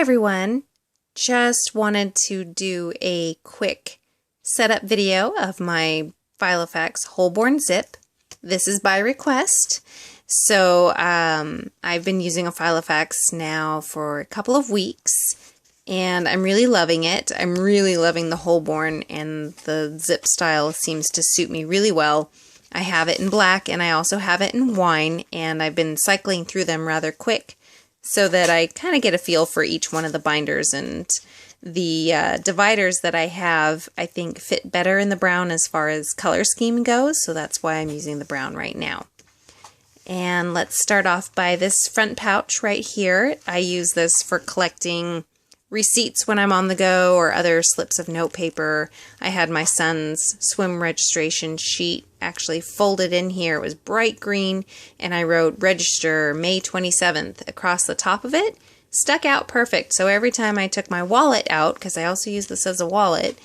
everyone, just wanted to do a quick setup video of my Filofax Holborn zip. This is by request. So I've been using a Filofax now for a couple of weeks and I'm really loving it. I'm really loving the Holborn, and the zip style seems to suit me really well. I have it in black and I also have it in wine, and I've been cycling through them rather quick so that I kind of get a feel for each one of the binders, and the dividers that I have I think fit better in the brown as far as color scheme goes, so that's why I'm using the brown right now. And let's start off by this front pouch right here. I use this for collecting receipts when I'm on the go or other slips of notepaper. I had my son's swim registration sheet actually folded in here. It was bright green, and I wrote register May 27th across the top of it. Stuck out perfect, so every time I took my wallet out, because I also use this as a wallet,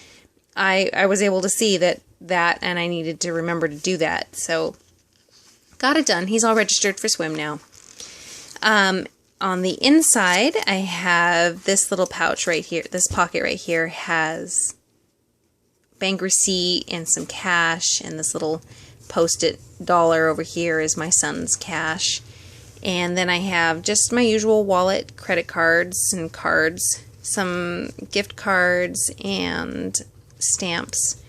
I was able to see that and I needed to remember to do that. So got it done. He's all registered for swim now. On the inside, I have this little pouch right here. This pocket right here has bank receipt and some cash, and this little post-it dollar over here is my son's cash. And then I have just my usual wallet, credit cards and cards, some gift cards and stamps.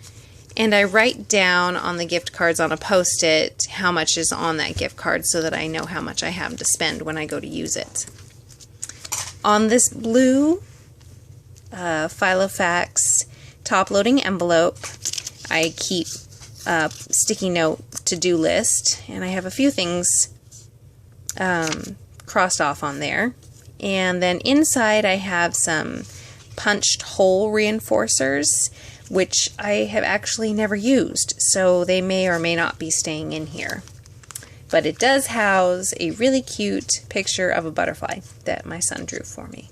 And I write down on the gift cards on a post-it how much is on that gift card so that I know how much I have to spend when I go to use it. On this blue Filofax top-loading envelope, I keep a sticky note to-do list, and I have a few things crossed off on there. And then inside I have some punched hole reinforcers, which I have actually never used, so they may or may not be staying in here. But it does house a really cute picture of a butterfly that my son drew for me.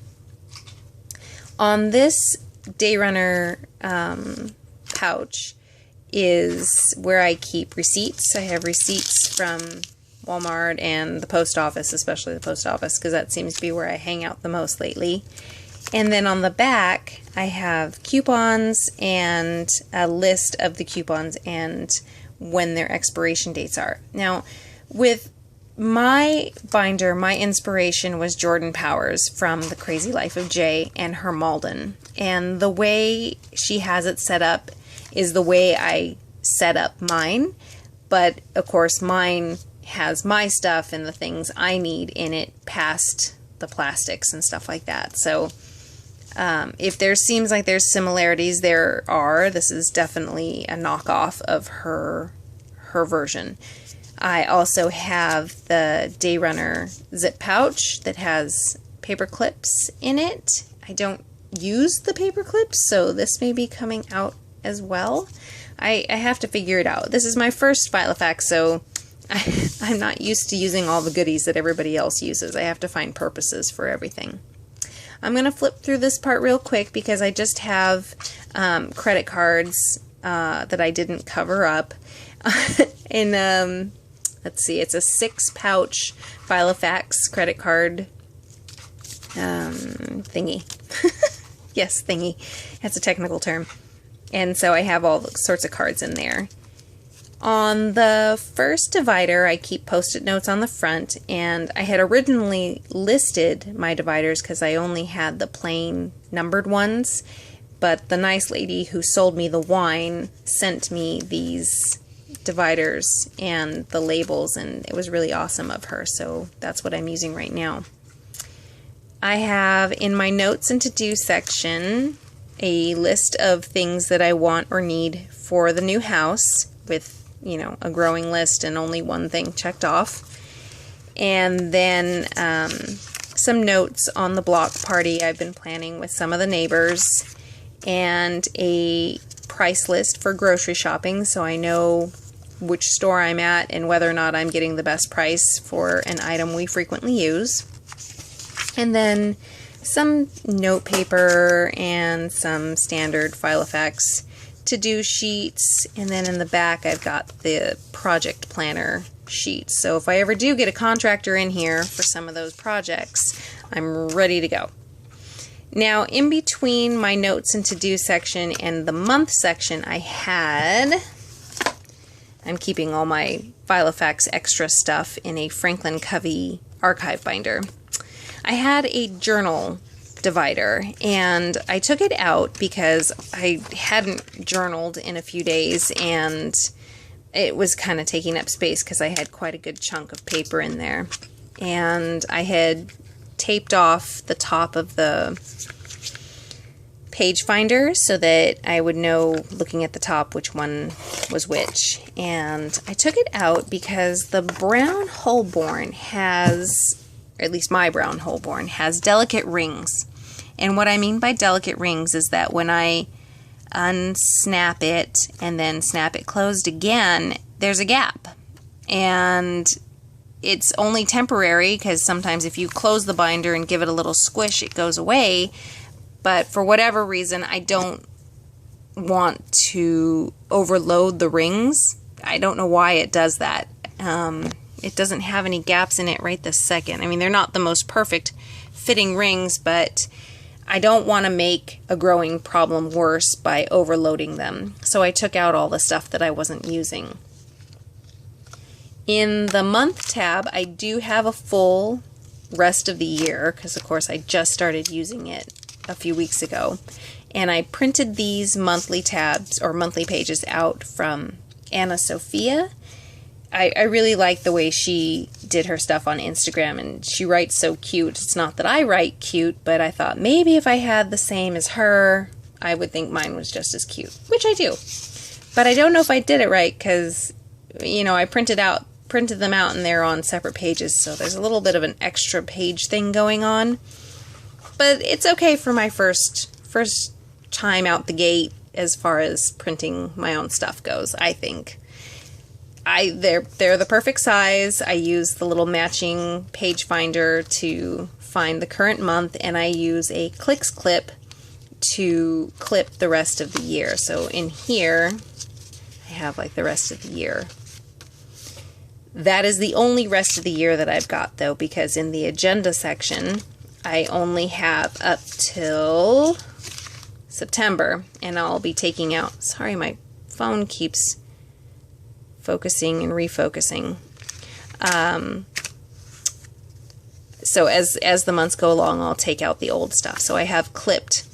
On this Day Runner pouch is where I keep receipts. I have receipts from Walmart and the post office, especially the post office, because that seems to be where I hang out the most lately. And then on the back, I have coupons and a list of the coupons and when their expiration dates are. Now, with my binder, my inspiration was Jordan Powers from The Crazy Life of Jay and her Malden. And the way she has it set up is the way I set up mine. But, of course, mine has my stuff and the things I need in it past the plastics and stuff like that. So if there seems like there's similarities, there are. This is definitely a knockoff of her version. I also have the Day Runner zip pouch that has paper clips in it. I don't use the paper clips, so this may be coming out as well. I have to figure it out. This is my first Filofax, so I'm not used to using all the goodies that everybody else uses. I have to find purposes for everything. I'm going to flip through this part real quick because I just have credit cards that I didn't cover up. And let's see, it's a 6-pouch Filofax credit card thingy. Yes, thingy. That's a technical term. And so I have all sorts of cards in there. On the first divider, I keep post-it notes on the front, and I had originally listed my dividers because I only had the plain numbered ones, but the nice lady who sold me the wine sent me these dividers and the labels, and it was really awesome of her, so that's what I'm using right now. I have in my notes and to-do section a list of things that I want or need for the new house with, you know, a growing list and only one thing checked off. And then some notes on the block party I've been planning with some of the neighbors, and a price list for grocery shopping so I know which store I'm at and whether or not I'm getting the best price for an item we frequently use. And then some note paper and some standard Filofax to-do sheets, and then in the back I've got the project planner sheets. So if I ever do get a contractor in here for some of those projects, I'm ready to go. Now, in between my notes and to-do section and the month section, I'm keeping all my Filofax extra stuff in a Franklin Covey archive binder. I had a journal divider, and I took it out because I hadn't journaled in a few days, and it was kind of taking up space because I had quite a good chunk of paper in there. And I had taped off the top of the page finder so that I would know, looking at the top, which one was which. And I took it out because the brown Holborn has, or at least my brown Holborn, has delicate rings. And what I mean by delicate rings is that when I unsnap it and then snap it closed again, there's a gap. And it's only temporary because sometimes if you close the binder and give it a little squish, it goes away. But for whatever reason, I don't want to overload the rings. I don't know why it does that. It doesn't have any gaps in it right this second. I mean, they're not the most perfect fitting rings, but I don't want to make a growing problem worse by overloading them. So I took out all the stuff that I wasn't using. In the month tab, I do have a full rest of the year because, of course, I just started using it a few weeks ago. And I printed these monthly tabs or monthly pages out from Anna Sophia. I really like the way she did her stuff on Instagram, and she writes so cute. It's not that I write cute, but I thought maybe if I had the same as her, I would think mine was just as cute, which I do. But I don't know if I did it right because, you know, I printed them out and they're on separate pages, so there's a little bit of an extra page thing going on. But it's okay for my first time out the gate as far as printing my own stuff goes, I think. They're the perfect size. I use the little matching page finder to find the current month, and I use a Clicks clip to clip the rest of the year. So in here, I have like the rest of the year. That is the only rest of the year that I've got, though, because in the agenda section, I only have up till September, and I'll be taking out, sorry, my phone keeps focusing and refocusing. So as the months go along, I'll take out the old stuff. So I have clipped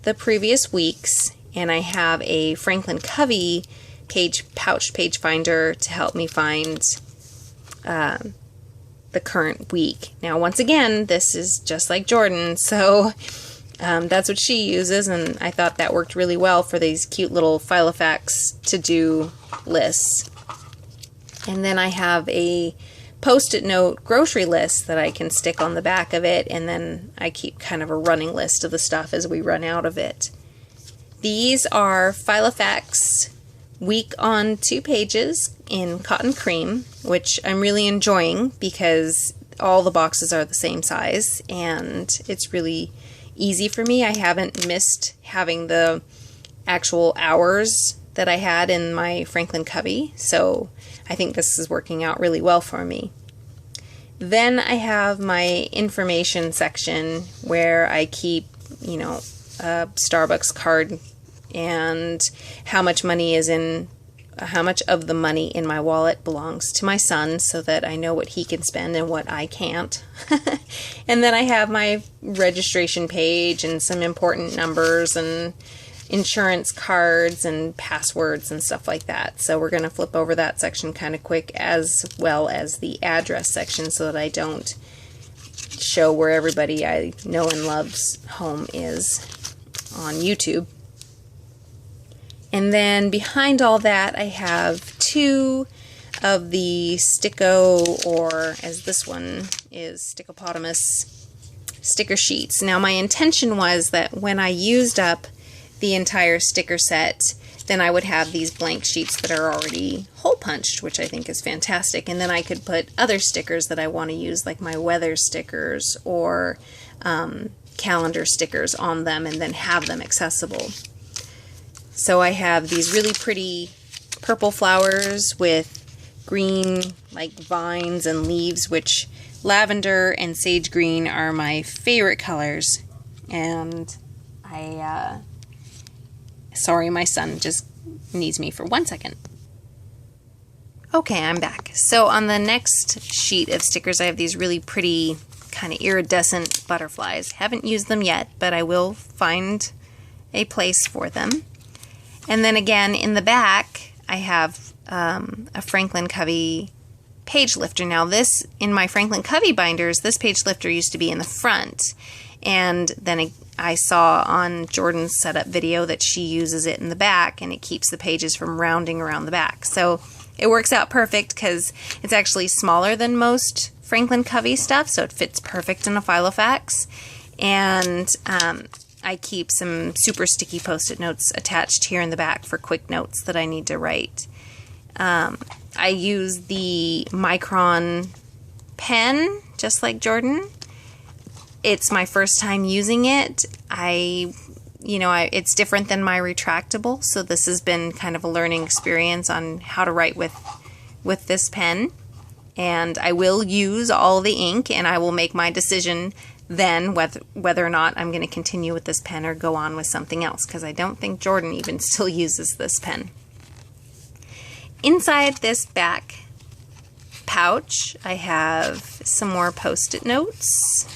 the previous weeks, and I have a Franklin Covey pouched page finder to help me find the current week. Now, once again, this is just like Jordan, so that's what she uses, and I thought that worked really well for these cute little Filofax to-do lists. And then I have a Post-it note grocery list that I can stick on the back of it, and then I keep kind of a running list of the stuff as we run out of it. These are Filofax week on 2 pages in cotton cream, which I'm really enjoying because all the boxes are the same size and it's really easy for me. I haven't missed having the actual hours that I had in my Franklin Covey, so I think this is working out really well for me. Then I have my information section where I keep, you know, a Starbucks card and how much of the money in my wallet belongs to my son so that I know what he can spend and what I can't. And then I have my registration page and some important numbers and insurance cards and passwords and stuff like that. So we're going to flip over that section kind of quick, as well as the address section, so that I don't show where everybody I know and love's home is on YouTube. And then behind all that, I have 2 of the Sticko, or as this one is, Stickopotamus sticker sheets. Now, my intention was that when I used up the entire sticker set, then I would have these blank sheets that are already hole punched, which I think is fantastic. And then I could put other stickers that I want to use, like my weather stickers or calendar stickers on them, and then have them accessible. So I have these really pretty purple flowers with green like vines and leaves, which lavender and sage green are my favorite colors. And sorry, my son just needs me for 1 second. Okay, I'm back. So on the next sheet of stickers, I have these really pretty kind of iridescent butterflies. Haven't used them yet, but I will find a place for them. And then again, in the back, I have a Franklin Covey page lifter. Now this, in my Franklin Covey binders, this page lifter used to be in the front. And then I saw on Jordan's setup video that she uses it in the back, and it keeps the pages from rounding around the back. So it works out perfect because it's actually smaller than most Franklin Covey stuff, so it fits perfect in a Filofax. And I keep some super sticky Post-it notes attached here in the back for quick notes that I need to write. I use the Micron pen, just like Jordan. It's my first time using it. It's different than my retractable, so this has been kind of a learning experience on how to write with this pen. And I will use all the ink, and I will make my decision then whether or not I'm going to continue with this pen or go on with something else, because I don't think Jordan even still uses this pen. Inside this back pouch, I have some more Post-it notes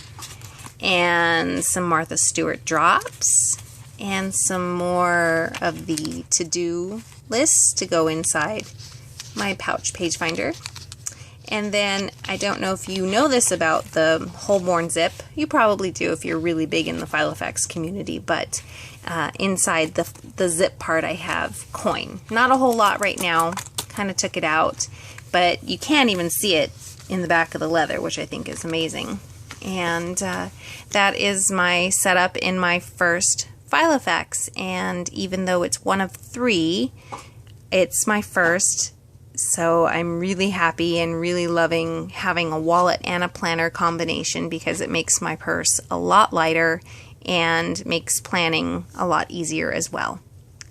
and some Martha Stewart drops and some more of the to-do lists to go inside my pouch page finder. And then, I don't know if you know this about the Holborn zip. You probably do if you're really big in the Filofax community, but inside the zip part I have coin. Not a whole lot right now, kind of took it out, but you can't even see it in the back of the leather, which I think is amazing. And that is my setup in my first Filofax, and even though it's one of 3, it's my first. So I'm really happy and really loving having a wallet and a planner combination because it makes my purse a lot lighter and makes planning a lot easier as well.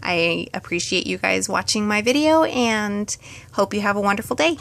I appreciate you guys watching my video and hope you have a wonderful day.